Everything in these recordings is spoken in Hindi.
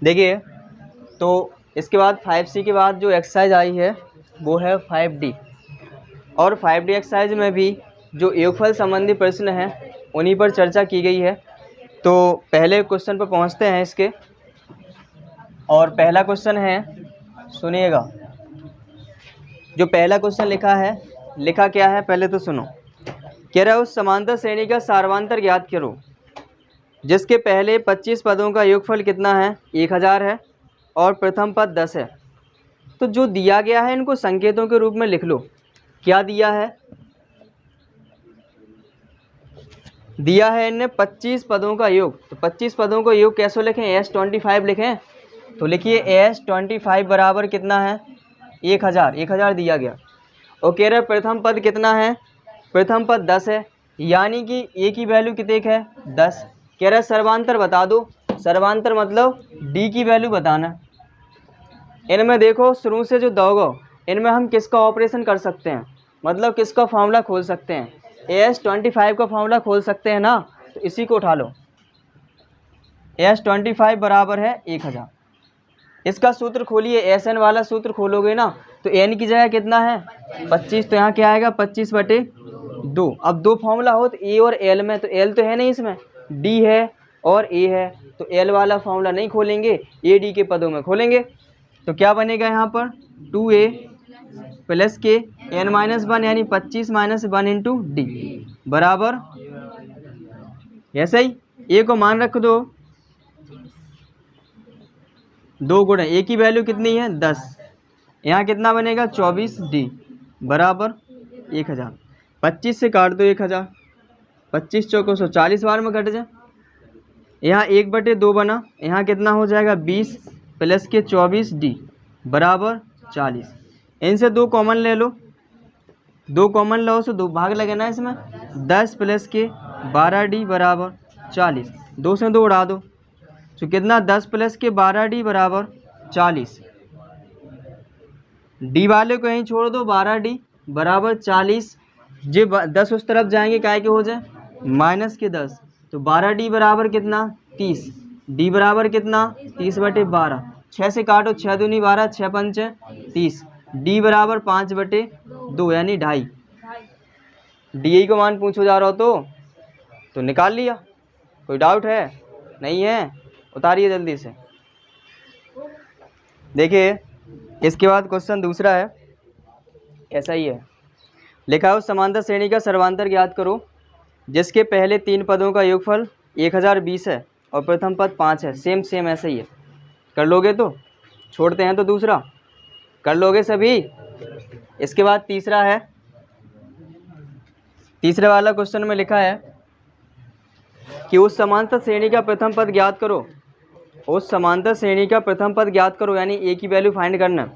देखिए, तो इसके बाद 5C के बाद जो एक्सरसाइज आई है वो है 5D। और 5D एक्सरसाइज में भी जो योगफल संबंधी प्रश्न हैं उन्हीं पर चर्चा की गई है। तो पहले क्वेश्चन पर पहुंचते हैं इसके। और पहला क्वेश्चन है, सुनिएगा। जो पहला क्वेश्चन लिखा क्या है पहले तो सुनो। कह रहा है उस समांतर श्रेणी का सारवांतर ज्ञात करो जिसके पहले 25 पदों का योगफल कितना है, 1000 है और प्रथम पद 10 है। तो जो दिया गया है इनको संकेतों के रूप में लिख लो। क्या दिया है? दिया है इनने 25 पदों का योग। तो 25 पदों का योग कैसे लिखें? S25 लिखें। तो लिखिए S25 बराबर कितना है, 1000। 1000 दिया गया। और कह रहे प्रथम पद कितना है, प्रथम पद 10 है, यानी कि ए की वैल्यू कितने है, 10। कह रहा सर्वांतर बता दो। सर्वांतर मतलब डी की वैल्यू बताना। इनमें देखो शुरू से जो दोगे इनमें हम किसका ऑपरेशन कर सकते हैं, मतलब किसका फॉर्मूला खोल सकते हैं, S25 का फॉर्मूला खोल सकते हैं ना। तो इसी को उठा लो। S25 बराबर है 1000। इसका सूत्र खोलिए, SN वाला सूत्र खोलोगे ना तो N की जगह कितना है, 25। तो यहाँ क्या आएगा, 25/2। अब दो फॉर्मूला हो तो A और L में, तो L तो है नहीं इसमें, D है और A है। तो L वाला फॉर्मूला नहीं खोलेंगे, AD के पदों में खोलेंगे। तो क्या बनेगा यहाँ पर, 2A प्लस के N-1 यानी 25 - 1 इंटू D बराबर, ऐसे ही A को मान रख दो, 2 गुणा A की वैल्यू कितनी है, 10। यहाँ कितना बनेगा, 24D बराबर 1000। 25 से काट दो 1000, 25 चौको 140 बार में कट जाए। यहाँ 1/2 बना, यहाँ कितना हो जाएगा, 20 प्लस के 24D बराबर 40। इनसे 2 कॉमन ले लो, 2 कॉमन लो तो 2 भाग लगे ना इसमें। 10 प्लस के 12D बराबर 40। 2 से 2 उड़ा दो तो कितना, 10 प्लस के 12D बराबर 40। डी वाले को यहीं छोड़ दो, 12D बराबर 40। जो 10 उस तरफ जाएंगे काय के हो जाए, -10। तो 12D बराबर कितना, 30। D बराबर कितना, 30/12। 6 से काटो, 6 दूनी 12, 6 पंच 30। D बराबर 5/2 यानी 2.5। DI को मान पूछो जा रहा हो तो निकाल लिया। कोई डाउट है? नहीं है? उतारिए जल्दी से। देखिए इसके बाद क्वेश्चन दूसरा है, ऐसा ही है। लिखा हो समांतर श्रेणी का सर्वांतर ज्ञात करो जिसके पहले 3 पदों का योगफल 1020 है और प्रथम पद 5 है। सेम ऐसा ही है। कर लोगे तो छोड़ते हैं, तो दूसरा कर लोगे सभी। इसके बाद तीसरा है। तीसरे वाला क्वेश्चन में लिखा है कि उस समांतर श्रेणी का प्रथम पद ज्ञात करो। उस समांतर श्रेणी का प्रथम पद ज्ञात करो यानी ए की वैल्यू फाइंड करना,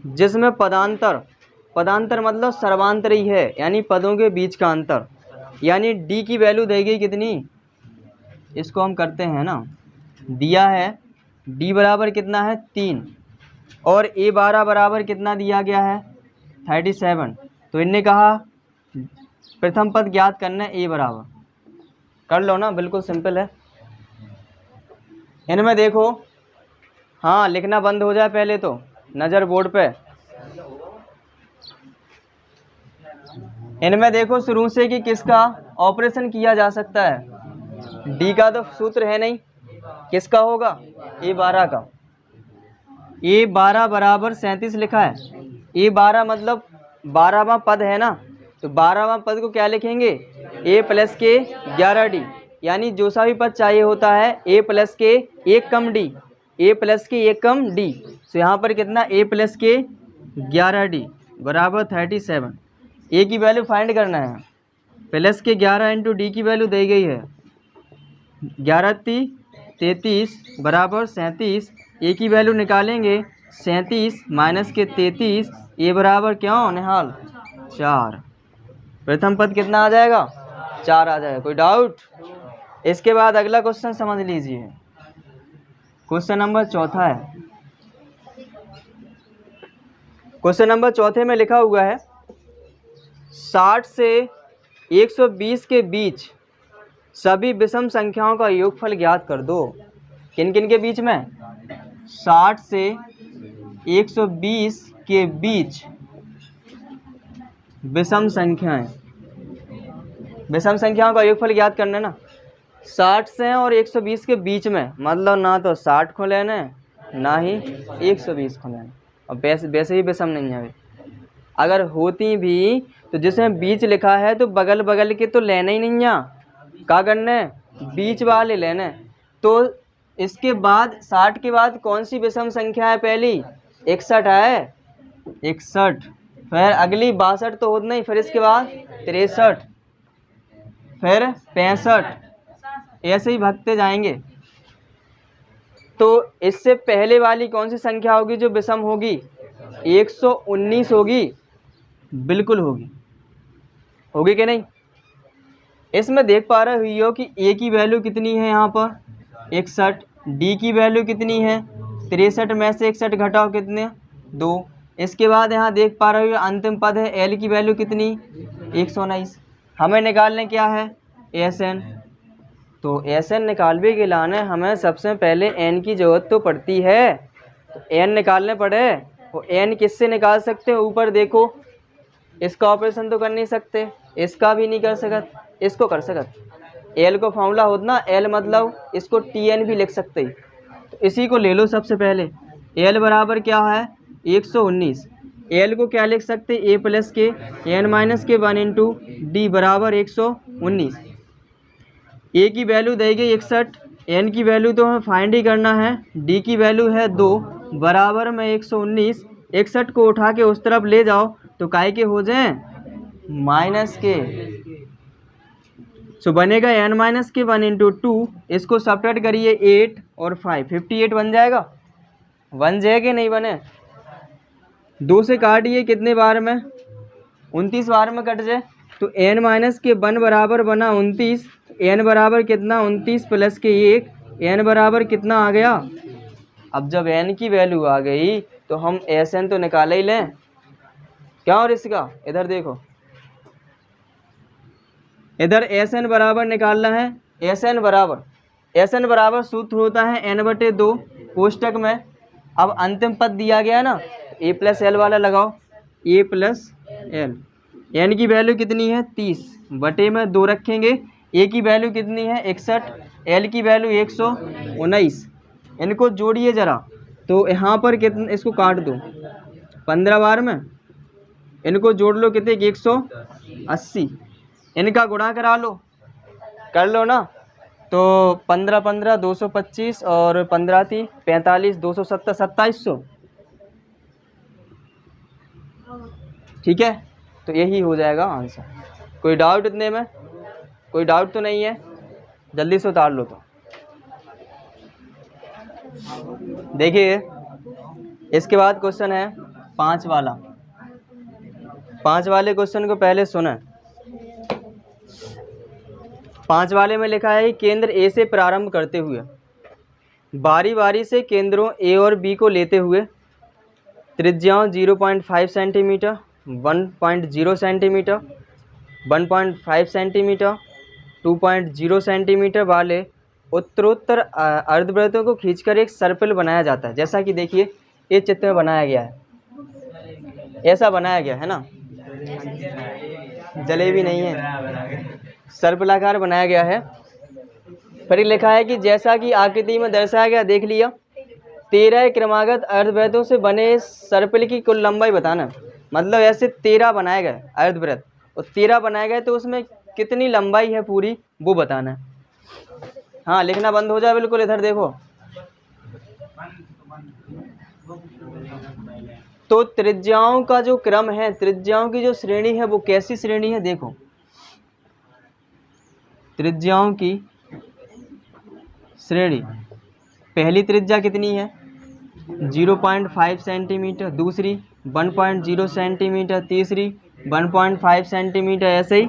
जिसमें पदांतर मतलब सर्वांतर ही है, यानी पदों के बीच का अंतर। यानी डी की वैल्यू देगी कितनी, इसको हम करते हैं ना, दिया है डी बराबर कितना है, 3 और A12 बराबर कितना दिया गया है, 37। तो इनने कहा प्रथम पद ज्ञात करना है, A बराबर। कर लो ना, बिल्कुल सिंपल है। इनमें देखो, हाँ लिखना बंद हो जाए पहले तो, नज़र बोर्ड पे। इनमें देखो शुरू से कि किसका ऑपरेशन किया जा सकता है, डी का तो सूत्र है नहीं, किसका होगा, A12 का। A12 बराबर 37 लिखा है। A12 मतलब 12वां पद है ना, तो 12वां पद को क्या लिखेंगे, A प्लस के 11D, यानी जो सा भी पद चाहिए होता है A प्लस के 1 कम D, A प्लस के 1 कम D। तो यहाँ पर कितना, A प्लस के 11D बराबर 37। A की वैल्यू फाइंड करना है। प्लस के 11 इंटू डी की वैल्यू दी गई है, 11×3 = 33 बराबर 37। A की वैल्यू निकालेंगे, 37 माइनस के 33, A बराबर क्यों निहाल, 4। प्रथम पद कितना आ जाएगा, 4 आ जाएगा। कोई डाउट? इसके बाद अगला क्वेश्चन समझ लीजिए। क्वेश्चन नंबर चौथा है। क्वेश्चन नंबर चौथे में लिखा हुआ है 60 से 120 के बीच सभी विषम संख्याओं का योगफल ज्ञात कर दो। किन किन के बीच में? 60 से 120 के बीच विषम संख्याएं। विषम संख्याओं का योगफल ज्ञात करना है ना। 60 से और 120 के बीच में, मतलब ना तो 60 को लेना है ना ही 120 को लेना है। और वैसे ही विषम नहीं है। अगर होती भी तो जिसमें बीच लिखा है तो बगल बगल के तो लेना ही नहीं है, क्या करना है? बीच वाले लेना है। तो इसके बाद 60 के बाद कौन सी विषम संख्या है? पहली 61 है, 61। फिर अगली 62 तो होता नहीं, फिर इसके बाद 63, फिर 65, ऐसे ही भागते जाएंगे। तो इससे पहले वाली कौन सी संख्या होगी जो विषम होगी? 119 होगी, बिल्कुल होगी। होगी कि नहीं? इसमें देख पा रहे हो कि ए की वैल्यू कितनी है यहाँ पर? 61। डी की वैल्यू कितनी है? 63 में से 61 घटाओ कितने? 2। इसके बाद यहाँ देख पा रहे हो अंतिम पद है एल की वैल्यू कितनी? 119। हमें निकालने क्या है? S N. तो एस एन निकालने के लाने हमें सबसे पहले एन की ज़रूरत तो पड़ती है, तो एन निकालने पड़े। तो एन किससे निकाल सकते हो? ऊपर देखो, इसका ऑपरेशन तो कर नहीं सकते, इसका भी नहीं कर सकत, इसको कर सकत। एल को फॉर्मूला होता ना, एल मतलब इसको टी एन भी लिख सकते। तो इसी को ले लो सबसे पहले। एल बराबर क्या है? 119। एल को क्या लिख सकते? ए प्लस के एन माइनस के 1 इंटू डी बराबर 119। ए की वैल्यू दी गई 61, एन की वैल्यू तो हमें फाइंड ही करना है, डी की वैल्यू है 2 बराबर में 119। 61 को उठा के उस तरफ ले जाओ तो काय के हो जाए? माइनस के। सो बनेगा एन माइनस के 1 इंटू 2। इसको सब्ट्रैक्ट करिए 8 और 5, 58 बन जाएगा। बन जाएगा नहीं बने? 2 से काटिए कितने बार में? 29 बार में कट जाए। तो एन माइनस के 1 बराबर बना 29। एन बराबर कितना? 29 प्लस के 1। एन बराबर कितना आ गया? अब जब एन की वैल्यू आ गई तो हम एस एन तो निकाल ही लें क्या? और इसका इधर देखो, इधर एस एन बराबर निकालना है। एस एन बराबर सूत्र होता है n/2 कोष्टक में। अब अंतिम पद दिया गया ना, ए प्लस एल वाला लगाओ, ए प्लस एल। एन की वैल्यू कितनी है? 30 बटे में 2 रखेंगे। ए की वैल्यू कितनी है? 61। एल की वैल्यू 119। इनको जोड़िए ज़रा। तो यहाँ पर कितना, इसको काट दो 15 बार में, इनको जोड़ लो कितने? 180। इनका गुणा करा लो, कर लो ना। तो 15 15 225 और 15 थी 45, 270 2700। ठीक है, तो यही हो जाएगा आंसर। कोई डाउट इतने में? कोई डाउट तो नहीं है? जल्दी से उतार लो। तो देखिए इसके बाद क्वेश्चन है 5 वाला। 5 वाले क्वेश्चन को पहले सुना। 5 वाले में लिखा है कि केंद्र ए से प्रारंभ करते हुए बारी बारी से केंद्रों ए और बी को लेते हुए त्रिज्याओं 0.5 सेंटीमीटर, 1.0 सेंटीमीटर, 1.5 सेंटीमीटर, 2.0 सेंटीमीटर वाले उत्तरोत्तर अर्धवृत्तों को खींचकर एक सर्पिल बनाया जाता है। जैसा कि देखिए ये चित्र में बनाया गया है, ऐसा बनाया गया है ना, जलेबी नहीं है, सर्पिलाकार बनाया गया है। फिर लिखा है कि जैसा कि आकृति में दर्शाया गया, देख लिया, 13 क्रमागत अर्धवृत्तों से बने सर्पिल की कुल लंबाई बताना। मतलब ऐसे 13 बनाए गए अर्धवृत्त और 13 बनाए गए, तो उसमें कितनी लंबाई है पूरी वो बताना है। हाँ, लिखना बंद हो जाए बिल्कुल। इधर देखो, तो त्रिज्याओं का जो क्रम है, त्रिज्याओं की जो श्रेणी है वो कैसी श्रेणी है? देखो, त्रिज्याओं की श्रेणी, पहली त्रिज्या कितनी है? 0.5 सेंटीमीटर, दूसरी 1.0 सेंटीमीटर, तीसरी 1.5 सेंटीमीटर, ऐसे ही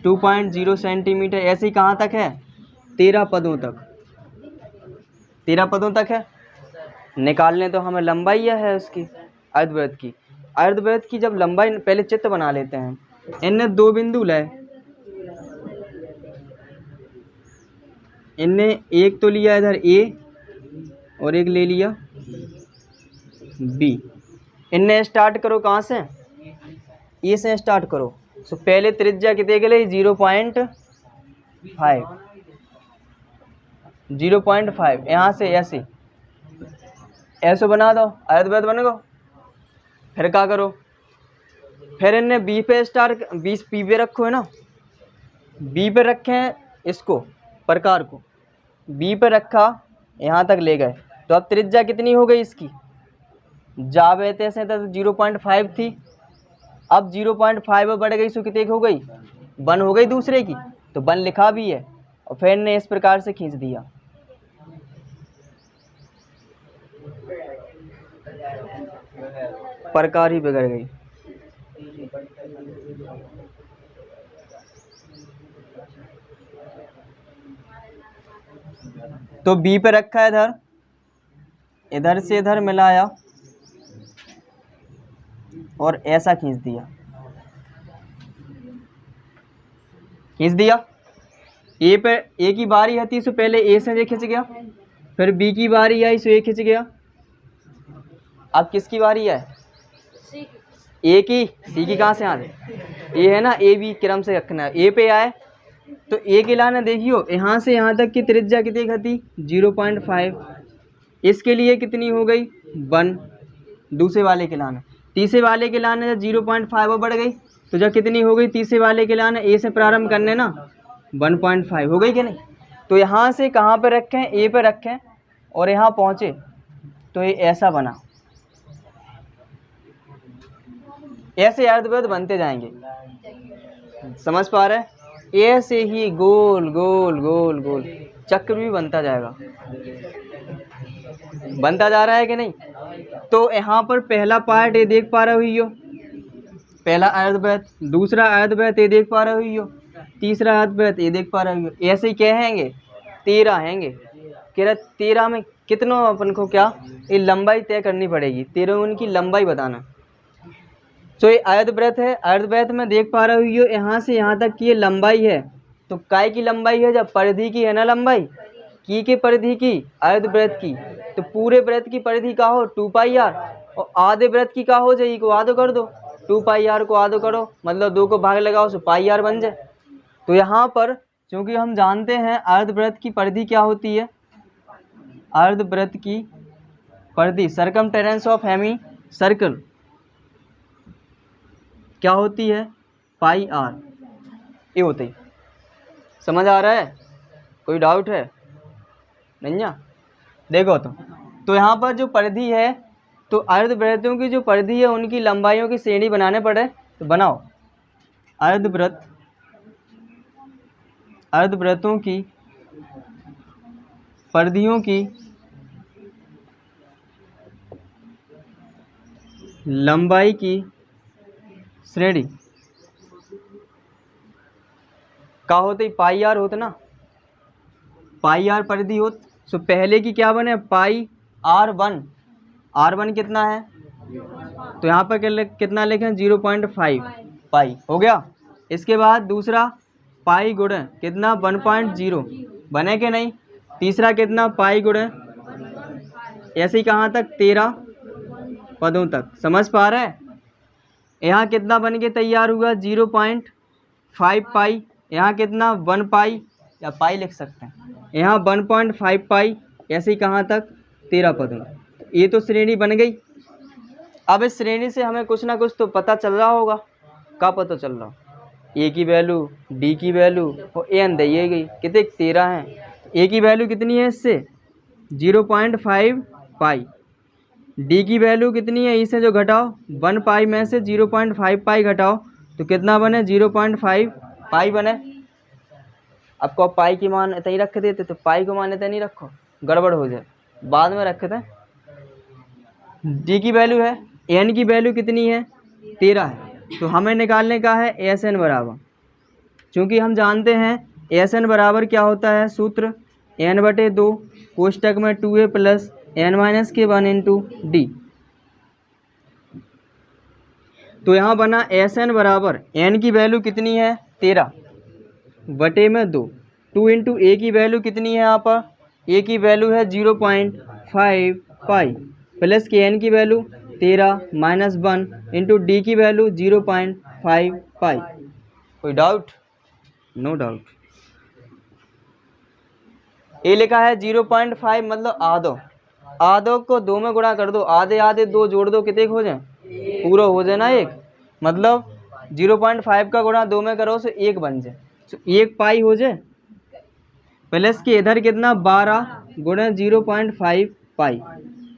2.0 सेंटीमीटर, ऐसे ही कहाँ तक है? 13 पदों तक। 13 पदों तक है। निकालने तो हमें लंबाई है उसकी, अर्धवृत्त की। अर्धवृत्त की जब लंबाई, पहले चित्र बना लेते हैं। इनने 2 बिंदु लाए, इनने एक तो लिया इधर ए और एक ले लिया बी। इनने स्टार्ट करो कहाँ से, ए से स्टार्ट करो। सो पहले त्रिज्या कितने के लिए 0.5, 0.5 यहाँ से ऐसे ऐसे बना दो, आयत बन गो। फिर क्या करो, फिर इनने बी पे स्टार्ट, बी पे रखो है ना, बी पे रखे हैं इसको, प्रकार को बी पे रखा, यहाँ तक ले गए। तो अब त्रिज्या कितनी हो गई इसकी, जावे तैसे तो 0.5 थी, अब 0.5 बढ़ गई, सो कितने की हो गई, 1 हो गई दूसरे की। तो 1 लिखा भी है और फिर ने इस प्रकार से खींच दिया। प्रकार ही बिगड़ गई। तो बी पे रखा है इधर, इधर से इधर मिलाया और ऐसा खींच दिया, खींच दिया। ए पे, ए की बारी आती सो पहले ए से ये खिंच गया, फिर बी की बारी आई सो ए खिंच गया। अब किसकी बारी है, ए की, सी की कहाँ से आ गई, ए है ना, ए बी क्रम से रखना है। ए पे आए तो ए के लाना देखियो, यहाँ से यहाँ तक की त्रिज्या कितनी घटी 0.5, इसके लिए कितनी हो गई 1, दूसरे वाले के लाना। तीसरे वाले के लाने जब 0.5 बढ़ गई तो जब कितनी हो गई, तीसरे वाले के लाने ए से प्रारंभ करने ना 1.5 हो गई कि नहीं। तो यहाँ से कहाँ पे रखें, ए पे रखें और यहाँ पहुँचे तो ये ऐसा बना, ऐसे अर्धवृत्त बनते जाएंगे, समझ पा रहे हैं। ऐसे ही गोल गोल गोल गोल चक्र भी बनता जाएगा, बनता जा रहा है कि नहीं। तो यहाँ पर पहला पार्ट ये देख पा रहे हो, पहला अर्धवृत्त, दूसरा अर्धवृत्त ये देख पा रहे हो, तीसरा अर्धवृत्त ये देख पा रहे हो। ऐसे ही क्या हैंगे 13 हैंगे। कह रहा 13 में कितनों अपन को क्या ये लंबाई तय करनी पड़ेगी, 13 उनकी लंबाई बताना। तो ये अर्धवृत्त है, अर्धवृत्त में देख पा रहे हो यहाँ से यहाँ तक की ये लंबाई है। तो काय की लंबाई है, जब परिधि की है ना लंबाई, की के परिधि की, अर्धवृत्त की। तो पूरे वृत्त की परिधि का हो 2πr और आधे वृत्त की का हो जाए, को आधो कर दो, 2πr को आधो करो मतलब 2 को भाग लगाओ सो πr बन जाए। तो यहाँ पर चूँकि हम जानते हैं अर्धवृत्त की परिधि क्या होती है, अर्धवृत्त की परिधि सर्कमटेरेंस ऑफ हेमी सर्कल क्या होती है, πr, ये होती है। समझ आ रहा है, कोई डाउट है नहीं ना। देखो तो यहाँ पर जो परिधि है, तो अर्धवृत्तों की जो परिधि है उनकी लंबाइयों की श्रेणी बनाने पड़े, तो बनाओ। अर्धवृत्त, अर्धवृत्तों की परिधियों की लंबाई की श्रेणी का होते πr होते ना, πr परिधि होत। सो पहले की क्या बने πr1, r1 कितना है, तो यहाँ पर कितना लिखें 0.5 पाई हो गया। इसके बाद दूसरा पाई गुणे कितना 1.0 बने के नहीं, तीसरा कितना पाई गुणे ऐसे ही कहाँ तक 13 पदों तक। समझ पा रहे हैं। यहाँ कितना बन के तैयार हुआ 0.5 पाई, यहाँ कितना 1 पाई या पाई लिख सकते हैं, यहाँ 1.5 पाई, ऐसे ही कहाँ तक 13 पदों। ये तो श्रेणी बन गई। अब इस श्रेणी से हमें कुछ ना कुछ तो पता चल रहा होगा। क्या पता चल रहा, ए की वैल्यू, डी की वैल्यू और एन दी गई, कितने 13 हैं। ए की वैल्यू कितनी है इससे 0.5 पाई, डी की वैल्यू कितनी है, इसे जो घटाओ 1 पाई में से 0.5 पाई घटाओ तो कितना बने 0.5 पाई बने। आपको पाई की मान इतना ही रख देते तो पाई को मान इतना नहीं रखो, गड़बड़ हो जाए, बाद में रखते हैं। डी की वैल्यू है, एन की वैल्यू कितनी है 13 है, तो हमें निकालने का है एस एन बराबर। चूँकि हम जानते हैं एस एन बराबर क्या होता है, सूत्र n/2 कोष्टक में 2a plus n-k 1 into D. तो यहाँ बना एस एन बराबर एन की वैल्यू कितनी है 13 बटे में 2, 2 इंटू ए की वैल्यू कितनी है, यहाँ पर ए की वैल्यू है 0.5 5 पाई प्लस के एन की वैल्यू 13 माइनस 1 इंटू डी की वैल्यू 0.5 पाई। कोई डाउट? No doubt. ये लिखा है 0.5 मतलब आधो, आधो को 2 में गुणा कर दो, आधे आधे 2 जोड़ दो, कितने हो जाए? पूरा हो जाए ना 1, मतलब 0.5 का गुणा 2 में करो तो 1 बन जाए, तो 1 पाई हो जाए। प्लस के इधर कितना 12 गुणा 0.5 पाई।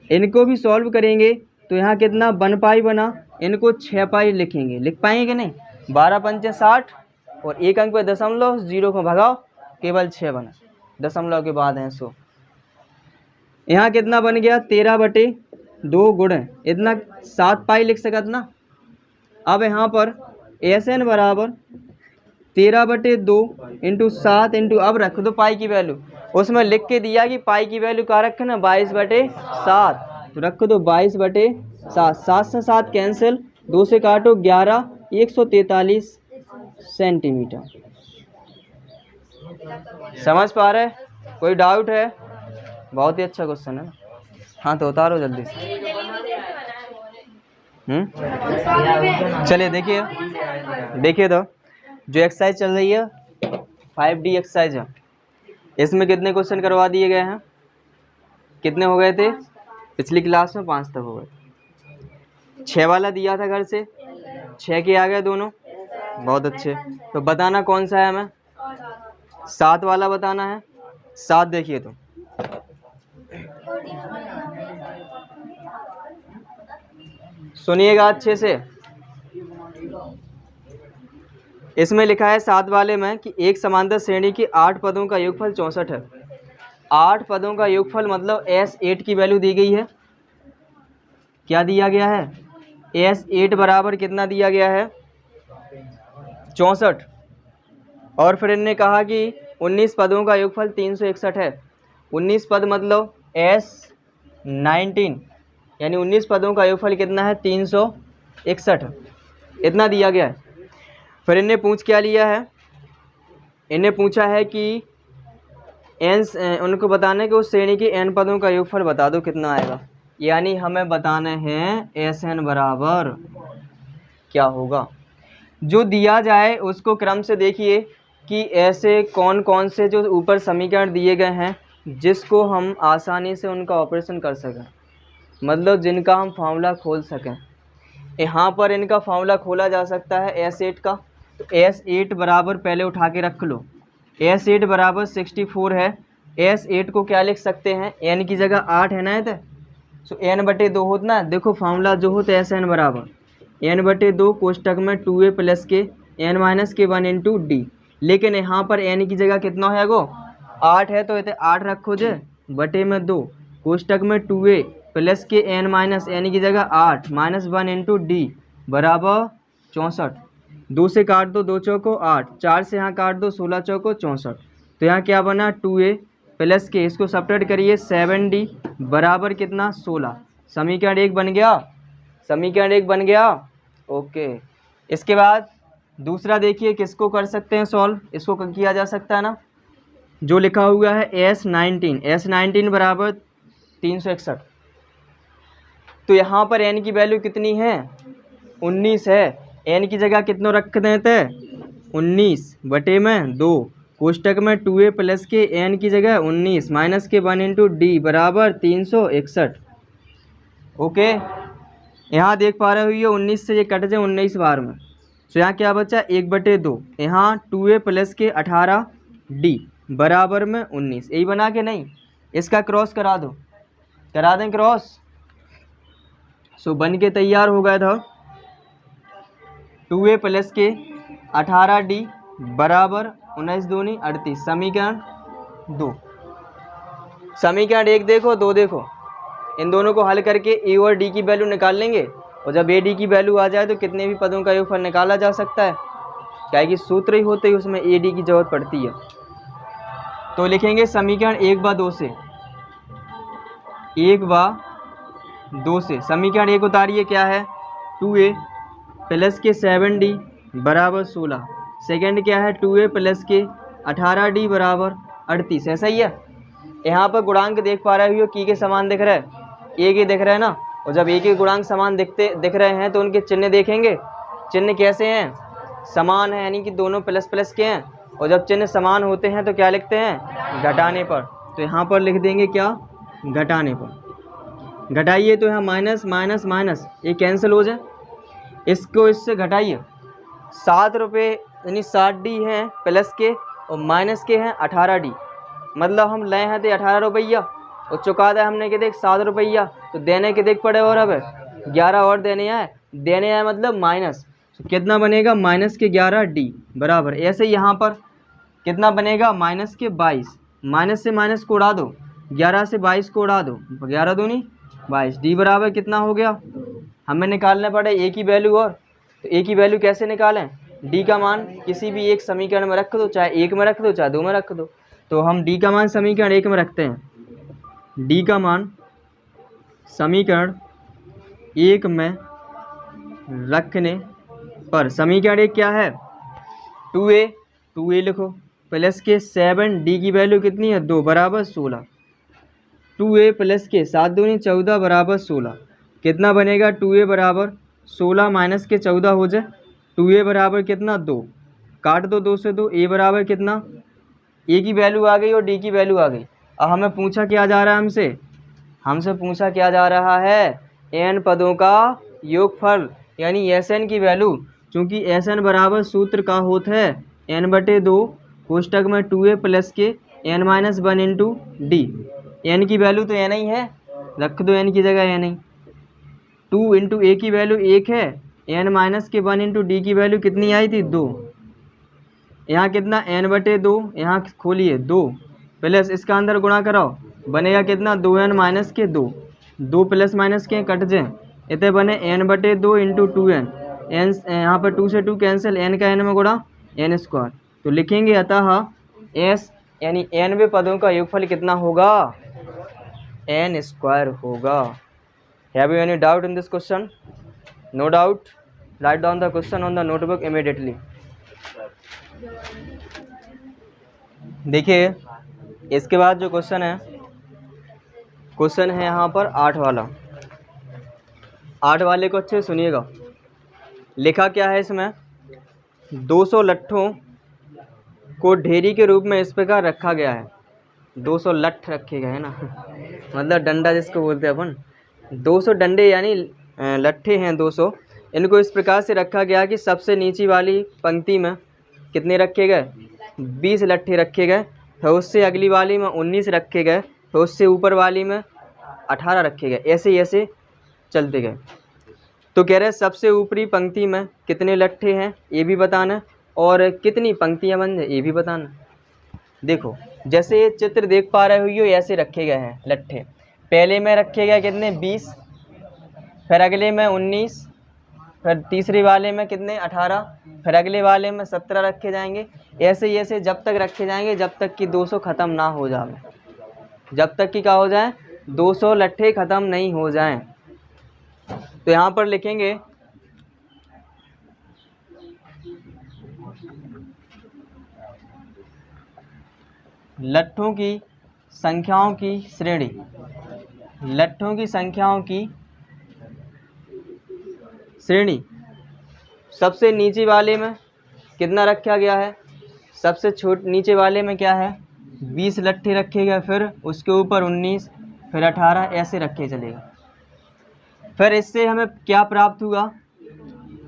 इनको भी सॉल्व करेंगे तो यहाँ कितना 1 पाई बना, इनको 6 पाई लिखेंगे, लिख पाएंगे कि नहीं? 12 पंचे 60 और 1 अंक पे दशमलव, 0 को भगाओ, केवल 6 बना, दशमलव के बाद है 100। यहाँ कितना बन गया 13/2 गुणे इतना 7 पाई लिख सकत ना। अब यहाँ पर SN बराबर 13/2 इंटू 7 इंटू, अब रख दो पाई की वैल्यू, उसमें लिख के दिया कि पाई की वैल्यू कहाँ रखे ना 22/7, तो रख दो 22/7, 7 से 7 कैंसिल, 2 से काटो 11, 143 सेंटीमीटर। समझ पा रहे? कोई डाउट है? बहुत ही अच्छा क्वेश्चन है। हाँ तो उतारो जल्दी से। चलिए देखिए तो जो एक्सरसाइज चल रही है 5D एक्सरसाइज है, इसमें कितने क्वेश्चन करवा दिए गए हैं? कितने हो गए थे पिछली क्लास में? 5 तक हो गए। 6 वाला दिया था घर से, 6 के आ गए दोनों, बहुत अच्छे। तो बताना कौन सा है हमें? 7 वाला बताना है। 7 देखिए तो सुनिएगा अच्छे से। इसमें लिखा है 7 वाले में कि एक समांतर श्रेणी की 8 पदों का योगफल 64 है। 8 पदों का योगफल मतलब S8 की वैल्यू दी गई है। क्या दिया गया है? S8 बराबर कितना दिया गया है? 64। और फिर इन्होंने कहा कि 19 पदों का योगफल 361 है। 19 पद मतलब S19, यानी 19 पदों का योगफल कितना है? 361, इतना दिया गया है। फिर इन्हें पूछ क्या लिया है? इन्हें पूछा है कि n, उनको बताने कि उस श्रेणी के n पदों का योगफल बता दो कितना आएगा, यानी हमें बताने हैं SN बराबर क्या होगा। जो दिया जाए उसको क्रम से देखिए कि ऐसे कौन कौन से जो ऊपर समीकरण दिए गए हैं जिसको हम आसानी से उनका ऑपरेशन कर सकें, मतलब जिनका हम फार्मूला खोल सकें। यहाँ पर इनका फार्मूला खोला जा सकता है S8 का। तो S8 बराबर पहले उठा के रख लो, S8 बराबर 64 है। S8 को क्या लिख सकते हैं? n की जगह 8 है ना, तो सो n/2 होता ना। देखो फार्मूला जो होता है SN बराबर n/2 कोष्टक में 2a प्लस के n-1 इंटू डी। लेकिन यहाँ पर n की जगह कितना है गो 8 है, तो इतने 8 रखो जे बटे में 2 कोष्टक में 2a प्लस के n की जगह 8 -1 इंटू डी बराबर 64। 2 से काट दो, 2 चौको 8, 4 से यहाँ काट दो, 16 चौको 64। तो यहाँ क्या बना 2a प्लस के, इसको सब्ट्रैक्ट करिए 7d बराबर कितना 16। समीकरण 1 बन गया, समीकरण 1 बन गया। ओके, इसके बाद दूसरा देखिए किसको कर सकते हैं सॉल्व। इसको किया जा सकता है ना, जो लिखा हुआ है S19 बराबर 361। तो यहाँ पर n की वैल्यू कितनी है? 19 है। n की जगह कितनों रख देते? 19 बटे में 2 कोष्टक में 2a प्लस के n की जगह 19 माइनस के 1 इंटू डी बराबर 361। ओके, यहाँ देख पा रहे हो ये 19 से ये कट जाए 19 बार में, तो यहाँ क्या बचा 1/2। यहाँ 2a प्लस के 18d बराबर में 19, यही बना के नहीं, इसका क्रॉस करा दो, करा दें क्रॉस। सो बन के तैयार हो गया था 2a प्लस के 18d बराबर 19 दूनी 38। समीकरण 2, समीकरण 1 देखो 2 देखो, इन दोनों को हल करके a और d की वैल्यू निकाल लेंगे, और जब a d की वैल्यू आ जाए तो कितने भी पदों का योगफल निकाला जा सकता है, क्या कि सूत्र ही होते ही उसमें a d की जरूरत पड़ती है। तो लिखेंगे समीकरण 1/2 से, 1/2 से समीकरण 1 उतारिए, क्या है 2a प्लस के 7d बराबर 16। सेकेंड क्या है 2a प्लस के 18d बराबर 38, ऐसा ही है। यहाँ पर गुणांक देख पा रहे हो की के समान दिख रहा है, एक ही दिख रहा है ना। और जब एक ही गुणांक समान दिख रहे हैं तो उनके चिन्ह देखेंगे, चिन्ह कैसे हैं, समान है, यानी कि दोनों प्लस प्लस के हैं। और जब चिन्ह समान होते हैं तो क्या लिखते हैं, घटाने पर। तो यहाँ पर लिख देंगे क्या, घटाने पर। घटाइए तो यहाँ माइनस माइनस माइनस ये कैंसिल हो जाए, इसको इससे घटाइए। 7 रुपये यानी 60D हैं प्लस के और माइनस के हैं 18D। मतलब हम ले हैं तो 18 रुपया और चुका दिया हमने के देख 7 रुपया, तो देने के देख पड़े और अब 11 और देने आए, देने आए मतलब माइनस। तो कितना बनेगा, माइनस के 11D बराबर। ऐसे यहाँ पर कितना बनेगा, माइनस के 22। माइनस से माइनस को उड़ा दो, 11 से 22 को उड़ा दो, 11 दूनी 22। D बराबर कितना हो गया, हमें निकालना पड़े एक ही वैल्यू। और तो एक ही वैल्यू कैसे निकालें, D का मान किसी भी एक समीकरण में रख दो, चाहे 1 में रख दो चाहे 2 में रख दो। तो हम D का मान समीकरण 1 में रखते हैं। D का मान समीकरण 1 में रखने पर समीकरण 1 क्या है, 2a लिखो प्लस के 7D की वैल्यू कितनी है, 2 बराबर 16। 2a प्लस के 7 दूनी 14 बराबर 16। कितना बनेगा, 2a बराबर 16 माइनस के 14 हो जाए। 2a बराबर कितना, 2, काट दो 2 से 2, a बराबर कितना, a की वैल्यू आ गई और d की वैल्यू आ गई। अब हमें पूछा क्या जा रहा है, हमसे पूछा क्या जा रहा है, n पदों का योगफल यानी Sn की वैल्यू। चूँकि Sn बराबर सूत्र का होता है n/2 कोष्टक में 2a प्लस के n-1 इंटू डी। n की वैल्यू तो n ही है, रख दो n की जगह n ही। 2 इंटू a की वैल्यू 1 है, n-1 इंटू डी की वैल्यू कितनी आई थी, 2। यहाँ कितना n/2, यहाँ खोलिए 2 प्लस इसका अंदर गुणा कराओ, बनेगा कितना 2n-2। 2 प्लस माइनस के कट जाए, इतने बने n/2 इंटू 2n। n यहाँ पर 2 से 2 कैंसिल, n का n में गुणा n²। तो लिखेंगे अतः s यानी nवें पदों का योगफल कितना होगा, n² होगा। Have you any doubt in this question? No doubt, write down the question on the notebook immediately. देखिए इसके बाद जो क्वेश्चन है यहाँ पर 8 वाला। 8 वाले को अच्छे सुनिएगा। लिखा क्या है इसमें, 200 लट्ठों को ढेरी के रूप में इस प्रकार रखा गया है। 200 लट्ठ रखे गए हैं ना मतलब डंडा जिसको बोलते हैं अपन। 200 डंडे यानी लट्ठे हैं 200। इनको इस प्रकार से रखा गया कि सबसे नीची वाली पंक्ति में कितने रखे गए, 20 लट्ठे रखे गए। फिर उससे अगली वाली में 19 रखे गए, फिर उससे ऊपर वाली में 18 रखे गए। ऐसे ऐसे चलते गए। तो कह रहे सबसे ऊपरी पंक्ति में कितने लट्ठे हैं ये भी बताना, और कितनी पंक्तियां बन जाए ये भी बताना। देखो जैसे ये चित्र देख पा रहे हो, ये ऐसे रखे गए हैं लट्ठे। पहले में रखे गए कितने, 20, फिर अगले में 19, फिर तीसरे वाले में कितने, 18, फिर अगले वाले में 17 रखे जाएंगे। ऐसे ऐसे जब तक रखे जाएंगे जब तक कि 200 ख़त्म ना हो जाए, जब तक कि क्या हो जाए, 200 लट्ठे ख़त्म नहीं हो जाएं। तो यहाँ पर लिखेंगे लट्ठों की संख्याओं की श्रेणी। लट्ठों की संख्याओं की श्रेणी। सबसे नीचे वाले में कितना रखा गया है, सबसे नीचे वाले में क्या है, 20 लट्ठे रखे गए, फिर उसके ऊपर 19, फिर 18, ऐसे रखे चलेगा। फिर इससे हमें क्या प्राप्त हुआ,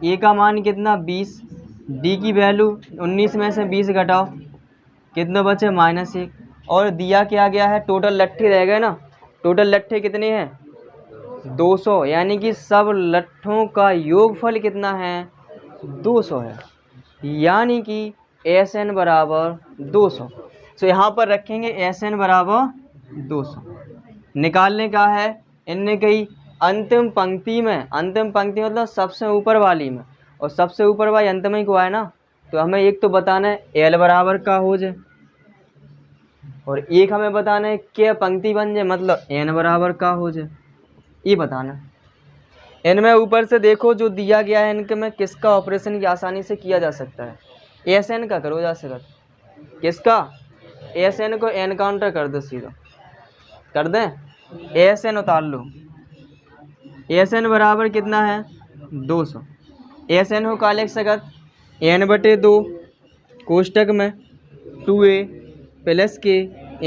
ए का मान कितना, 20, डी की वैल्यू 19 में से 20 घटाओ, कितना बचे, -1। और दिया क्या गया है, टोटल लट्ठे रह गए ना। टोटल लट्ठे कितने हैं, 200, यानी कि सब लट्ठों का योगफल कितना है, 200 है। यानी कि Sn बराबर 200। तो यहाँ पर रखेंगे Sn बराबर 200। निकालने का है, इनने कही अंतिम पंक्ति में, अंतिम पंक्ति मतलब सबसे ऊपर वाली में, और सबसे ऊपर वाली अंत में ही को है ना। तो हमें एक तो बताना है L बराबर का हो जाए, और एक हमें बताना है क्या पंक्ति बन जाए, मतलब n बराबर का हो जाए, ये बताना। इनमें ऊपर से देखो जो दिया गया है, इनके में किसका ऑपरेशन की आसानी से किया जा सकता है, Sn का करो जा सकता। किसका, Sn को n काउंटर कर दो सीधा, कर दें, एस एन उतार लो, एस एन बराबर कितना है 200। एस एन हो का लिख सकत n/2 कोष्टक में 2a प्लस के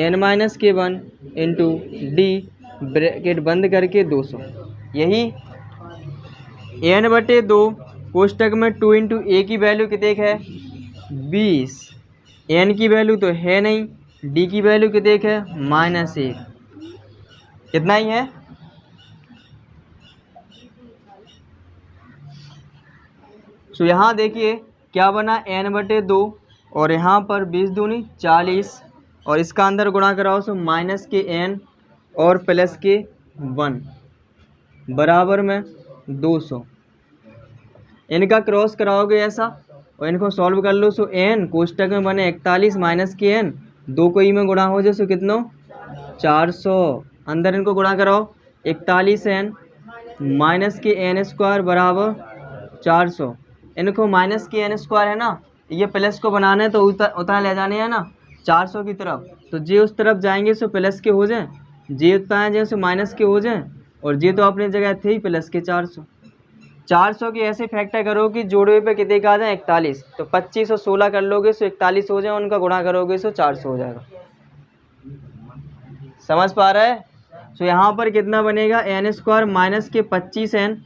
n-k1 इंटू डी ब्रैकेट बंद करके 200। यही n/2 कोष्टक में 2 इंटू ए की वैल्यू कितने है 20, n की वैल्यू तो है नहीं, d की वैल्यू कितने है -1, कितना ही है। सो यहाँ देखिए क्या बना n/2 और यहाँ पर 20 दूनी 40 और इसका अंदर गुणा कराओ सो -n और +1 बराबर में 200। इनका क्रॉस कराओगे ऐसा और इनको सॉल्व कर लो सो n कोष्टक में बने 41 -n 2 को ई में गुणा हो जाए सो कितना 400। अंदर इनको गुणा कराओ 41n -n² बराबर 400। इनको -n² है ना, ये प्लस को बनाना है तो उतना ले जाने हैं ना 400 की तरफ, तो जे उस तरफ जाएंगे सो प्लस के हो जाए, जे उतना जाए सो माइनस के हो जाए और जे तो अपनी जगह थे ही प्लस के 400 की ऐसे फैक्टर करो कि जोड़े पे कितने का आ जाए 41, तो 25 और 16 कर लोगे सो 41 हो जाए, उनका गुणा करोगे सो 400 हो जाएगा। समझ पा रहा है। सो यहाँ पर कितना बनेगा n² माइनस के 25n।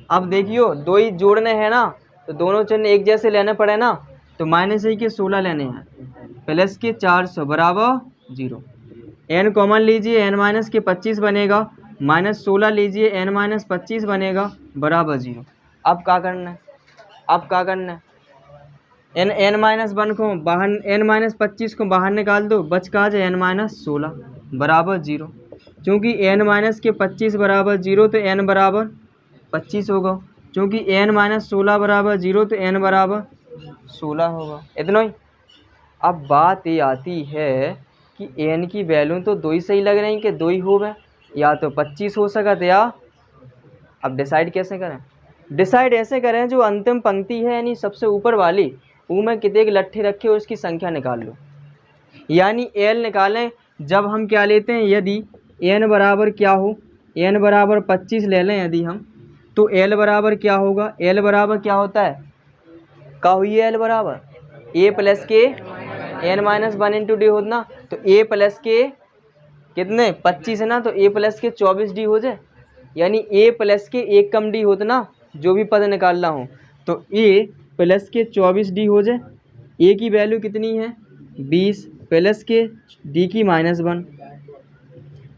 अब देखियो दो ही जोड़ने हैं ना तो दोनों चिन्ह एक जैसे लेने पड़े ना, तो -1 के 16 लेने हैं प्लस के 400 बराबर 0। n कॉमन लीजिए n के 25 बनेगा, -16 लीजिए n - 25 बनेगा बराबर 0। अब क्या करना है, अब क्या करना है n-1 को बाहर n-25 को बाहर निकाल दो, बच का जाए n-16 बराबर 0। चूँकि n के 25 बराबर 0 तो n बराबर 25 होगा, चूँकि n-16 बराबर 0 तो n बराबर 16 होगा। इतना ही। अब बात ये आती है कि n की वैल्यू तो 2 ही सही लग रही कि 2 ही हो गए, या तो 25 हो सकता या। अब डिसाइड कैसे करें, डिसाइड ऐसे करें जो अंतिम पंक्ति है यानी सबसे ऊपर वाली वो में कितने के लट्ठे रखे और उसकी संख्या निकाल लो, यानी l निकालें। जब हम क्या लेते हैं, यदि n बराबर क्या हो, n बराबर 25 ले लें यदि हम, तो l बराबर क्या होगा, l बराबर क्या होता है, क्या हुई है l बराबर a प्लस के n-1 इंटू डी होता ना, तो a प्लस के कितने 25 है ना, तो a प्लस के 24 डी हो जाए, यानी a प्लस के 1 कम डी होता ना, जो भी पद निकालना हो तो a प्लस के 24 डी हो जाए। a की वैल्यू कितनी है 20 प्लस के d की -1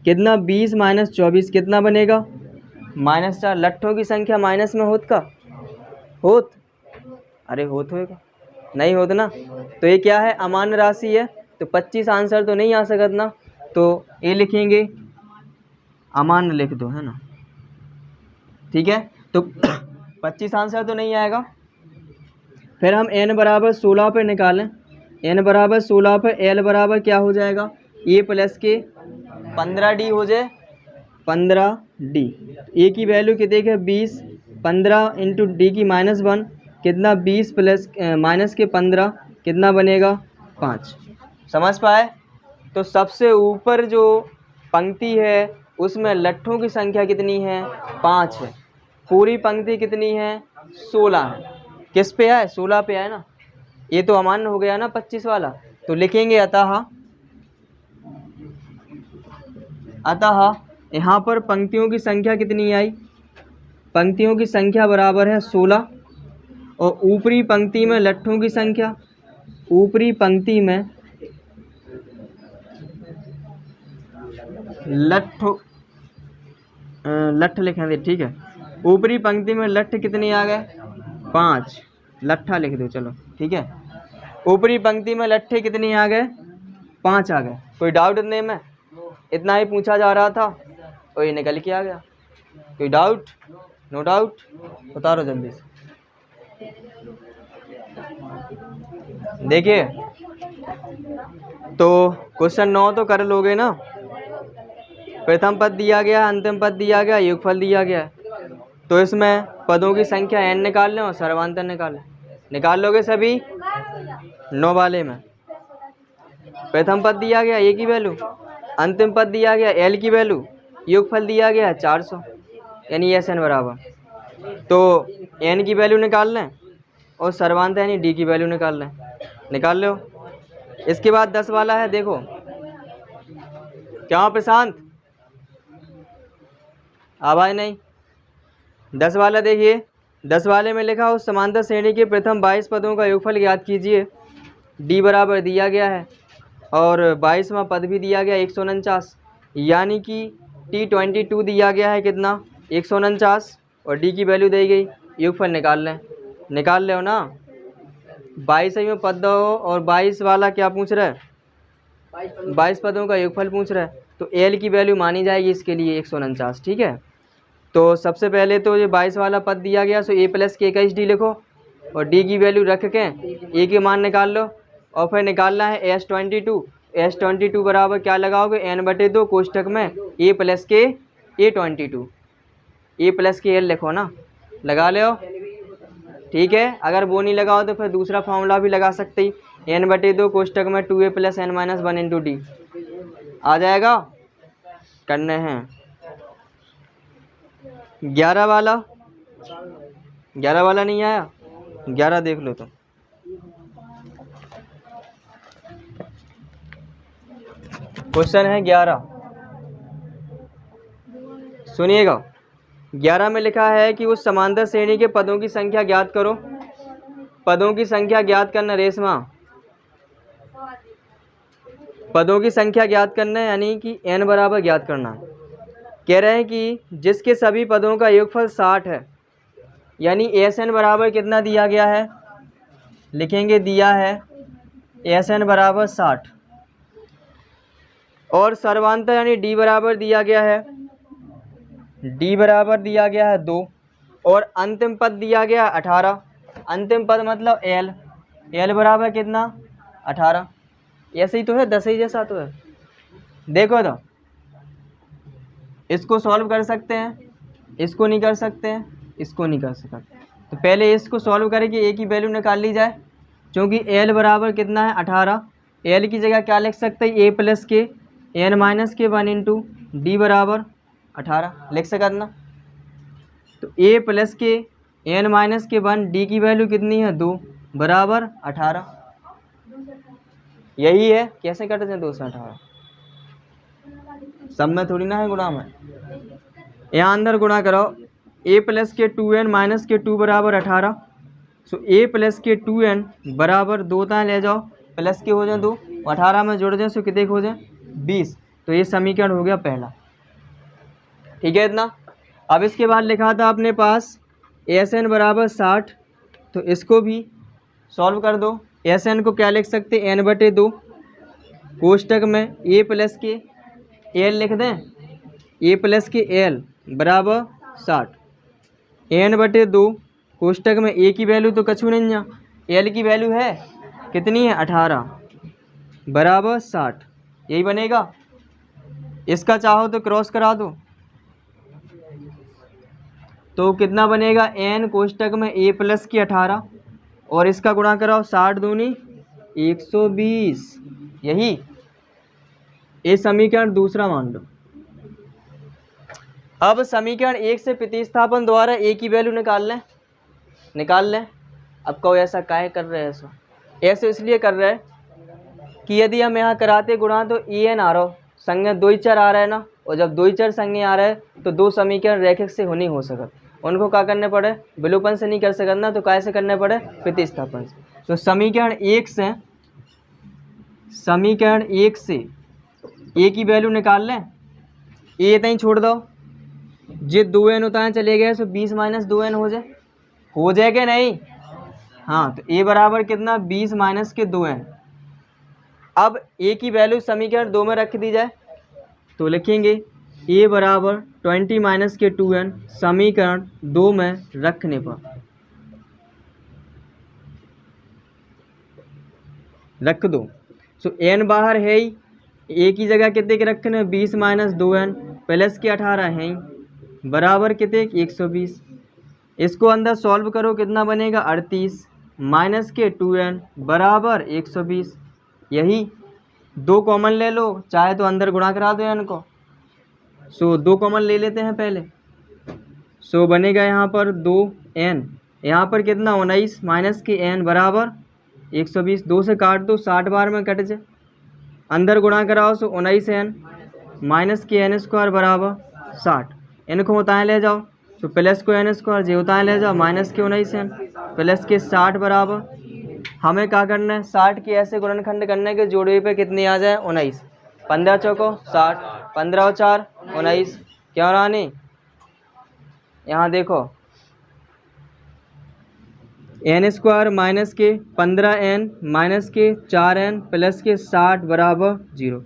कितना 20 - 24 कितना बनेगा -4। लट्ठों की संख्या माइनस में होत का होत, अरे होत होएगा नहीं होता ना, तो ये क्या है अमान्य राशि है, तो 25 आंसर तो नहीं आ सकता ना, तो ये लिखेंगे अमान्य लिख दो, है ना, ठीक है। तो 25 आंसर तो नहीं आएगा। फिर हम n बराबर 16 पर निकालें, n बराबर 16 पर l बराबर क्या हो जाएगा, a प्लस के 15d हो जाए 15d। a की वैल्यू कितने है 20, 15 इंटू डी की -1 कितना 20 प्लस माइनस के 15 कितना बनेगा 5। समझ पाए। तो सबसे ऊपर जो पंक्ति है उसमें लट्ठों की संख्या कितनी है 5 है, पूरी पंक्ति कितनी है 16 है। किस पे है 16 पे है ना, ये तो अमान्य हो गया ना 25 वाला, तो लिखेंगे अतः यहाँ पर पंक्तियों की संख्या कितनी आई, पंक्तियों की संख्या बराबर है 16 और ऊपरी पंक्ति में लट्ठों की संख्या, ऊपरी पंक्ति में लट्ठ लिखेंगे, ठीक है। ऊपरी पंक्ति में लट्ठ कितने आ गए 5, लट्ठा लिख दो चलो, ठीक है। ऊपरी पंक्ति में लट्ठे कितने आ गए 5 आ गए। कोई डाउट नहीं, में इतना ही पूछा जा रहा था और ये निकल के आ गया। कोई डाउट? नो डाउट, उतारो जल्दी से। देखिए तो क्वेश्चन 9 तो कर लोगे ना, प्रथम पद दिया गया, अंतिम पद दिया गया, योगफल दिया गया, तो इसमें पदों की संख्या n निकाल लें और सर्वांतर निकाल लोगे सभी 9 वाले में। प्रथम पद दिया गया a की वैल्यू अंतिम पद दिया गया एल की वैल्यू, योगफल दिया गया है 400, यानी एस एन बराबर। तो एन की वैल्यू निकाल लें और सर्वांत यानी डी की वैल्यू निकाल लें, निकाल लो। इसके बाद 10 वाला है, देखो क्या प्रशांत, आवाज नहीं। 10 वाला देखिए, 10 वाले में लिखा उस समांतर श्रेणी के प्रथम 22 पदों का योगफल ज्ञात कीजिए। डी बराबर दिया गया है और 22वां पद भी दिया गया 149, यानी कि T22 दिया गया है कितना 149 और डी की वैल्यू दी गई। योगफल निकाल लें, निकाल ले ना। 22वें पद दो और 22 वाला क्या पूछ रहा है, 22 पदों का योगफल पूछ रहा है। तो एल की वैल्यू मानी जाएगी इसके लिए 149, ठीक है। तो सबसे पहले तो ये 22 वाला पद दिया गया, सो ए प्लस के 21D लिखो और डी की वैल्यू रख के ए के मान निकाल लो और फिर निकालना है S22। S22 बराबर क्या लगाओगे, n/2 कोष्टक में ए प्लस के A22, ए प्लस के एल लिखो ना, लगा लो, ठीक है। अगर वो नहीं लगाओ तो फिर दूसरा फॉर्मूला भी लगा सकते ही, n/2 कोष्टक में 2a + n - 1 × d आ जाएगा। करने हैं 11 वाला, 11 वाला नहीं आया, 11 देख लो तो। क्वेश्चन है 11, सुनिएगा। 11 में लिखा है कि उस समांतर श्रेणी के पदों की संख्या ज्ञात करो। पदों की संख्या ज्ञात करना रेशमा, पदों की संख्या ज्ञात करना है, यानी कि n बराबर ज्ञात करना है। कह रहे हैं कि जिसके सभी पदों का योगफल 60 है, यानी Sn बराबर कितना दिया गया है, लिखेंगे दिया है Sn बराबर 60 और सर्वांतर यानी D बराबर दिया गया है, D बराबर दिया गया है 2 और अंतिम पद दिया गया 18। अंतिम पद मतलब L, L बराबर कितना 18। ऐसे ही तो है, 10 ही जैसा तो है। देखो तो इसको सॉल्व कर सकते हैं, इसको नहीं कर सकते हैं, इसको नहीं कर सकते। तो पहले इसको सॉल्व करेंगे, ए की वैल्यू निकाल ली जाए। क्योंकि L बराबर कितना है 18, L की जगह क्या लिख सकते हैं, a + के n - 1 × d बराबर 18 लिख सकते ना। तो a + के n - 1 d की वैल्यू कितनी है 2 बराबर 18। यही है, कैसे करते हैं 2 से 18, सब में थोड़ी ना है गुणा में, यहाँ अंदर गुणा कराओ। a + के 2n - के 2 बराबर 18, सो a + के 2n बराबर 2 ताएँ ले जाओ, प्लस के हो जाए 2, 18 में जोड़ दें सो कितने हो जाए 20। तो ये समीकरण हो गया पहला, ठीक है इतना। अब इसके बाद लिखा था अपने पास Sn बराबर 60, तो इसको भी सॉल्व कर दो। Sn को क्या लिख सकते हैं, n/2 कोष्टक में a + के l लिख दें, a + के l बराबर 60, n/2 कोष्टक में a की वैल्यू तो कछु नहीं है, l की वैल्यू है कितनी है 18 बराबर 60, यही बनेगा। इसका चाहो तो क्रॉस करा दो, तो कितना बनेगा n कोष्टक में a + के 18 और इसका गुणा कराओ 60 दूनी 120, यही ये समीकरण दूसरा मान लो। अब समीकरण 1 से प्रतिस्थापन द्वारा a की वैल्यू निकाल लें, निकाल लें। अब कहो ऐसा काहे कर रहे हैं, ऐसे इसलिए कर रहे हैं कि यदि हम यहाँ कराते गुणा तो en आ रहा हो, संज्ञा 2 ही चर आ रहा है ना, और जब 2 ही चर संज्ञा आ रहा है तो 2 समीकरण रैखिक से हो नहीं हो सकत, उनको क्या करने पड़े, विलोपन से नहीं कर सकत ना, तो कैसे करने पड़े, प्रतिस्थापन से। तो समीकरण 1 से a की वैल्यू निकाल लें, a तहीं छोड़ दो, जे 2n उतार चले गए तो 20 - 2n हो जाए कि नहीं, हाँ। तो a बराबर कितना 20 - के 2n। अब a की वैल्यू समीकरण 2 में रख दी जाए तो लिखेंगे a बराबर 20 - के 2n समीकरण 2 में रखने पर रख दो। सो n बाहर है ही, a की जगह कितने के रखने 20 - 2n प्लस के 18 है ही, बराबर कितने 120। इसको अंदर सॉल्व करो, कितना बनेगा 38 - के 2n बराबर 120, यही 2 कॉमन ले लो, चाहे तो अंदर गुणा करा दो n को। सो 2 कॉमन ले लेते हैं पहले। सो बनेगा यहाँ पर 2n, यहाँ पर कितना 19 माइनस के n बराबर 120। 2 से काट दो, 60 बार में कट जाए, अंदर गुणा कराओ। सो 19n माइनस के n स्क्वायर बराबर 60। n को होताएँ ले जाओ, तो प्लस को n स्क्वायर जे होताएँ ले जाओ, माइनस के 19n प्लस के 60 बराबर। हमें क्या करना है, 60 के ऐसे गुणनखंड करने के जोड़े पे कितने आ जाए 19। 15 चौको 60, 15 और 4 19। क्या रानी यहाँ देखो n स्क्वायर माइनस के 15n माइनस के 4n प्लस के 60 बराबर 0।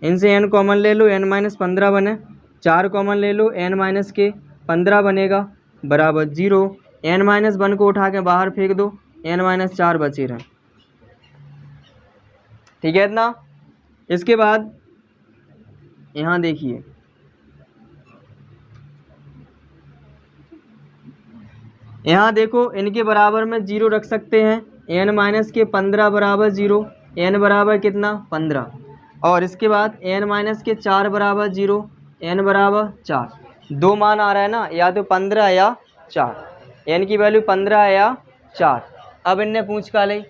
इनसे n कॉमन ले लो, n माइनस 15 बने। 4 कॉमन ले लो, n माइनस के 15 बनेगा बराबर 0। n माइनस 1 को उठा के बाहर फेंक दो, n माइनस 4 बचे रहे। ठीक है इतना। इसके बाद यहाँ देखिए यहाँ देखो इनके बराबर में 0 रख सकते हैं। n माइनस के 15 बराबर 0, n बराबर कितना 15। और इसके बाद n माइनस के 4 बराबर 0, n बराबर 4। 2 मान आ रहा है ना, या तो 15 या 4। n की वैल्यू 15 है या 4। अब इनने पूछ का ली,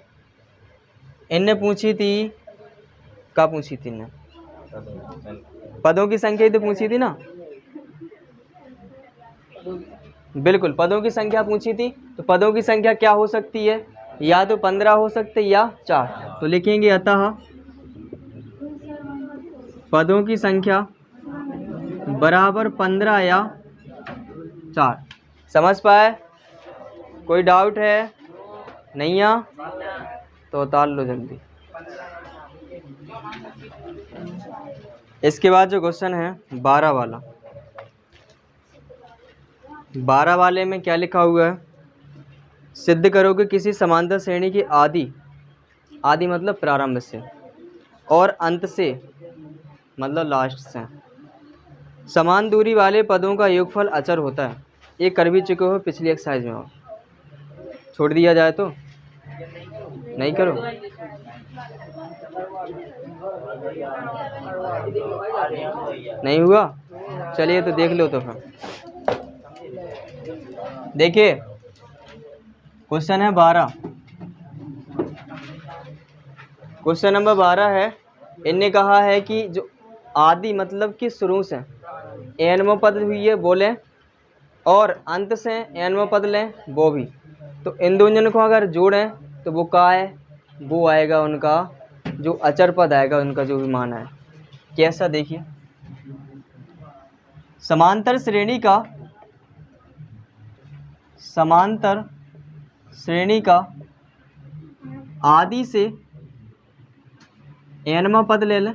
इनने पूछी थी, क्या पूछी थी इनने, पदों की संख्या ही तो पूछी थी ना। बिल्कुल, पदों की संख्या पूछी थी। तो पदों की संख्या क्या हो सकती है, या तो 15 हो सकते या 4। तो लिखेंगे अतः पदों की संख्या बराबर 15 या 4। समझ पाए? कोई डाउट है नहीं है तो उतार लो जल्दी। इसके बाद जो क्वेश्चन है 12 वाला, 12 वाले में क्या लिखा हुआ है, सिद्ध करो कि किसी समांतर श्रेणी की आदि मतलब प्रारंभ से और अंत से मतलब लास्ट से समान दूरी वाले पदों का योगफल अचर होता है। ये कर भी चुके हो पिछली एक्सरसाइज में, और छोड़ दिया जाए तो नहीं करो। नहीं हुआ, चलिए तो देख लो। तो फिर देखिए क्वेश्चन है 12, क्वेश्चन नंबर 12 है। इनने कहा है कि जो आदि मतलब कि शुरू से एनवें पद हुई है वो लें, और अंत से एनवें पद लें वो भी। तो इन दोनों को अगर जोड़ें तो वो क्या है, वो आएगा उनका जो अचर पद आएगा, उनका जो भी मान है। कैसा देखिए, समांतर श्रेणी का आदि से एनवां पद ले लें।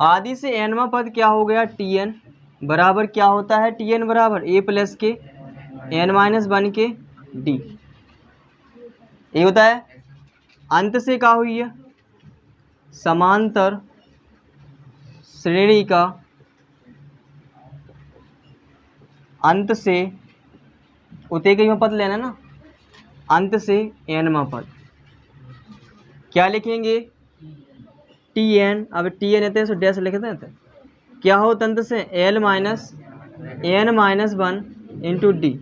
आदि से एनवां पद क्या हो गया, टीएन बराबर क्या होता है, टीएन बराबर ए प्लस के एन माइनस 1 के डी, ये होता है। अंत से क्या हुई है, समांतर श्रेणी का अंत से उते का पद लेना ना, अंत से एनवां पद क्या लिखेंगे, टी एन। अब टी एन है तो डैश लिखते हैं, क्या हो अंत से l minus N minus 1 into d.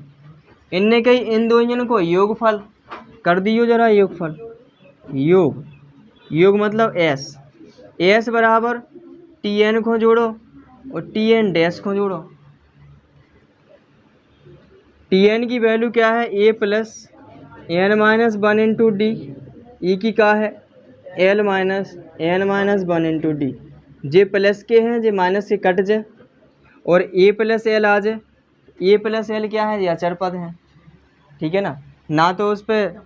इनने कही इन दोनों को योगफल कर दियो जरा, योगफल योग मतलब एस बराबर टी एन को जोड़ो और टी एन डैश को जोड़ो। टी एन की वैल्यू क्या है, A plus N minus 1 into D. E की क्या है, L minus N minus 1 into D. J plus K हैं, जे माइनस से कट जाए और ए प्लस एल आ जाए। ए प्लस एल क्या है, ये अचर पद हैं, ठीक है ना तो उस पर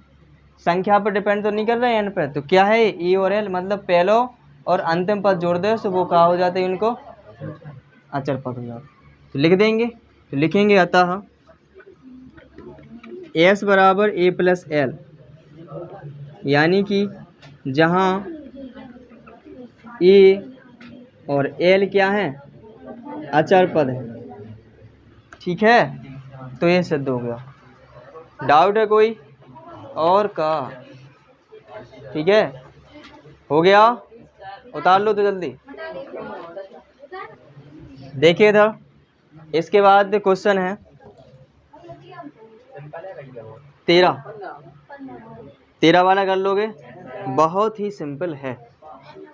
संख्या पर डिपेंड तो नहीं कर रहे हैं एन पर। तो क्या है, ए और एल मतलब पहलो और अंतिम पद जोड़ दो तो वो क्या हो जाते हैं, उनको अचर पद हो जाते। तो लिख देंगे, तो लिखेंगे अतः एस बराबर ए प्लस एल, यानी कि जहाँ ए और एल क्या है, अचर पद है, ठीक है। तो ये सिद्ध हो गया। डाउट है कोई और का, ठीक है। हो गया, उतार लो तो जल्दी। देखिए इधर, इसके बाद क्वेश्चन है 13 वाला कर लोगे, बहुत ही सिंपल है।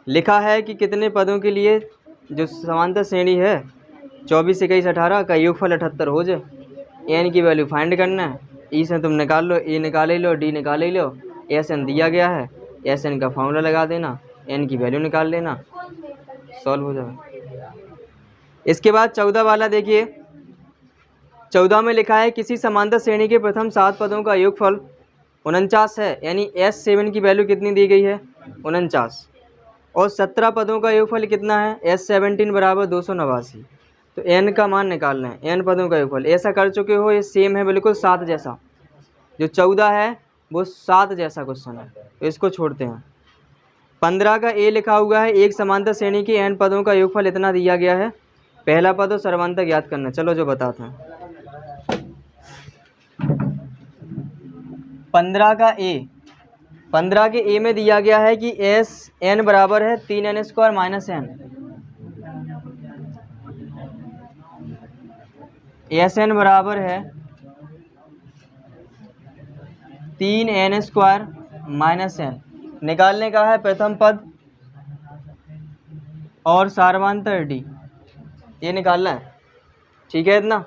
लिखा है कि कितने पदों के लिए जो समांतर श्रेणी है 24, 21, 18 का योगफल 78 हो जाए। एन की वैल्यू फाइंड करना है। ई से तुम निकाल लो, ए निकाल ही लो, डी निकाल ही लो, एस एन दिया गया है, एस एन का फॉर्मूला लगा देना, एन की वैल्यू निकाल लेना, सॉल्व हो जाएगा। इसके बाद 14 वाला देखिए, 14 में लिखा है किसी समांतर श्रेणी के प्रथम 7 पदों का योगफल 49 है, यानी S7 की वैल्यू कितनी दी गई है 49, और 17 पदों का योगफल कितना है S17 बराबर 289। तो n का मान निकालना है, n पदों का योगफल। ऐसा कर चुके हो, ये सेम है बिल्कुल 7 जैसा, जो 14 है वो 7 जैसा क्वेश्चन है, तो इसको छोड़ते हैं। 15 का ए लिखा हुआ है एक समांतर श्रेणी के n पदों का योगफल इतना दिया गया है, पहला पद और सर्वांतर ज्ञात करना। चलो जो बताते हैं। 15 का ए, 15 के ए में दिया गया है कि एस एन बराबर है 3n² minus N. S N बराबर है 3n² माइनस एन। निकालने का है प्रथम पद और सार्वधातुक डी, ये निकालना है, ठीक है। इतना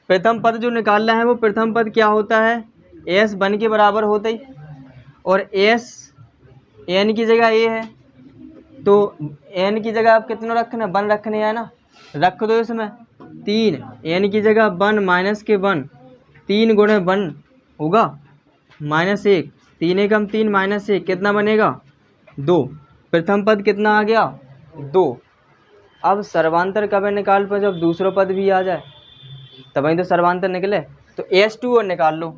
प्रथम पद जो निकालना है वो प्रथम पद क्या होता है, एस 1 के बराबर होता ही, और एस एन की जगह ए है, तो एन की जगह आप कितना रखना, 1 रखने है ना, रख दो इसमें 3, एन की जगह 1 माइनस के 1, 3 गुणे 1 होगा -1, 3 एकम 3 -1 कितना बनेगा 2। प्रथम पद कितना आ गया 2। अब सर्वांतर कब निकाल पाए, जब दूसरा पद भी आ जाए तभी तो सर्वांतर निकले। तो S2 और निकाल लो,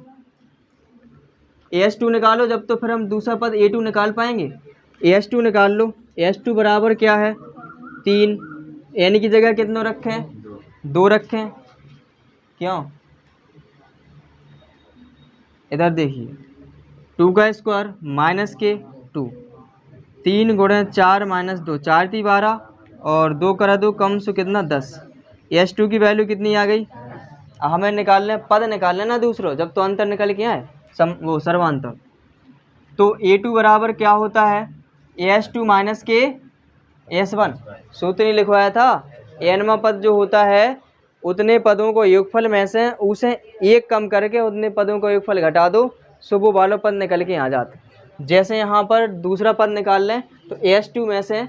S2 निकालो, जब तो फिर हम दूसरा पद A2 निकाल पाएंगे। S2 निकाल लो, S2 बराबर क्या है 3, n की जगह कितना रखें 2 रखें, क्यों, इधर देखिए 2 का स्क्वायर माइनस के 2, 3 गुणे 4 माइनस 2, 4 × 12 और 2 करा 2 कम से कितना 10। S2 की वैल्यू कितनी आ गई, हमें निकालने पद निकालने ना दूसरों, जब तो अंतर निकल के आए वो सर्वांतर। तो A2 बराबर क्या होता है S2 माइनस के S1, सूत्र नहीं लिखवाया था, nवा पद जो होता है उतने पदों को योगफल में से उसे एक कम करके उतने पदों को योगफल घटा दो, सो वो वाला पद निकल के आ जाते। जैसे यहाँ पर दूसरा पद निकाल लें तो S2 में से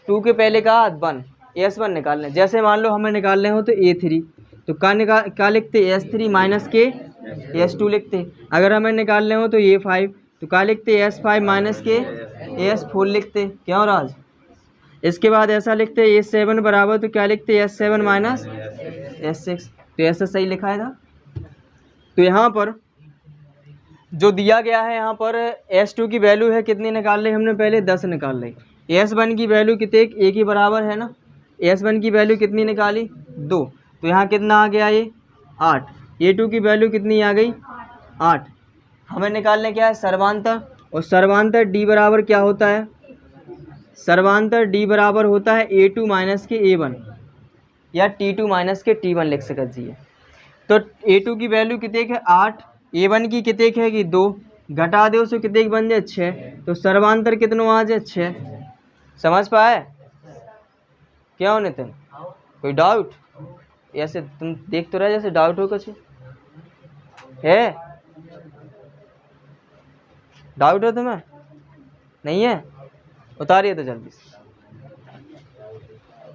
2 के पहले का 1 S1 निकाल लें। जैसे मान लो हमें निकालने हो तो A3, तो क्या लिखते S3 माइनस के S2 लिखते। अगर हमें निकालने हो तो A5, तो क्या लिखते S5 माइनस के S4 लिखते, क्यों राज। इसके बाद ऐसा लिखते S7 बराबर, तो क्या लिखते S7 माइनस S6, तो ऐसा सही लिखा है था। तो यहाँ पर जो दिया गया है, यहाँ पर S2 की वैल्यू है कितनी निकाल ली हमने, पहले 10 निकाल ली। S1 की वैल्यू कितने, एक ही बराबर है ना, S1 की वैल्यू कितनी निकाली 2, तो यहाँ कितना आ गया ये 8। A2 की वैल्यू कितनी आ गई 8। हमें निकालने क्या है सर्वांतर, और सर्वांतर D बराबर क्या होता है, सर्वांतर D बराबर होता है A2 माइनस के A1 या T2 माइनस के T1 लिख सकते हैं। तो A2 की वैल्यू कितने है 8, A1 की कितने है कि 2, घटा दो उसको कितने बन जाए 6, तो सर्वांतर कितना आ जाए 6। समझ पाए, क्यों नितिन, कोई डाउट, ऐसे तुम देख तो रहे जैसे डाउट हो कुछ है, डाउट है तुम्हें, नहीं है, उतारिए तो जल्दी से।